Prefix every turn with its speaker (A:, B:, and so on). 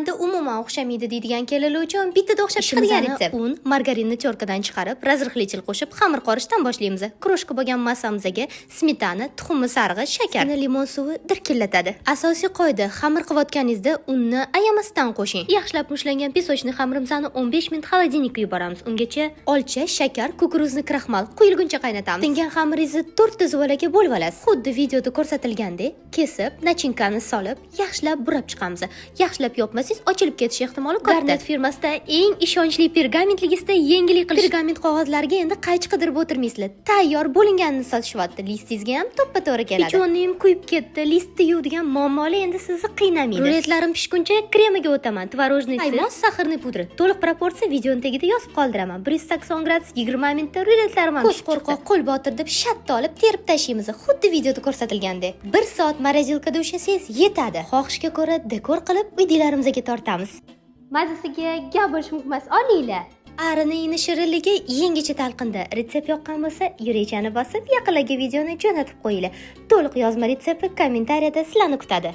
A: Manda umuman o'xshamaydi deydigan kelinlar uchun bittada o'xshab chiqadigan retsept. Un, margarinni terkadan chiqarib, razrixlichil qo'shib, xamir qorishdan boshlaymiz. Kroshka bo'lgan massamizga smetana, tuxum sarig'i, shakar, limon suvi dirkillatadi. Asosiy qoida: xamir qilayotganingizda unni ayamasdan qo'shing. Yaxshilab mushlangan pisochni xamirimizni 15 minut xolodilnikka yuboramiz. Ungacha olcha, shakar, kukuruzni kraxmal quyilguncha qaynatamiz. Tingan xamiringizni 4 ta zuvalaga bo'lib olasiz. Xuddi videoda ko'rsatilgandek, kesib, nachinkani solib, yaxshilab burab chiqamiz. Yaxshilab yopmasangiz, ochilib ketish ehtimoli katta. Garnet firmasida eng ishonchli pergamentligisida yangilik qilish. Pergament qog'ozlariga endi qaychi qidirib o'tirmaysizlar. Tayyor bo'linganini sotishyapti. Listingizga ham to'ppa-to'g'ri keladi. Pichonim kuyib ketdi, listni yuvdigan muammolar endi sizni qiynamaydi. Ruletlarim pishguncha kremaga o'taman. Tvorojniy sir, saxarni pudra. To'liq proporsiya videoning tagida yozib qoldiraman. 180 gradus 20 minutda ruletlarim ham pishib qo'rqoq qo'l botirib shatta olib terib tashlaymiz. Xuddi videoda ko'rsatilgandek. 1 soat morozilkada ushlasangiz yetadi. Xohishga ko'ra dekor qilib uydilarimizga tortamiz. Mazasiga gap bo'lish mumkin emas, olinglar. Arining shirinligi yengicha talqinda. Retsept yoqqan bo'lsa, yurakchani bosib, yaqinlarga videoni jo'natib qo'yinglar. To'liq yozma retsepti kommentariyada sizlarni kutadi.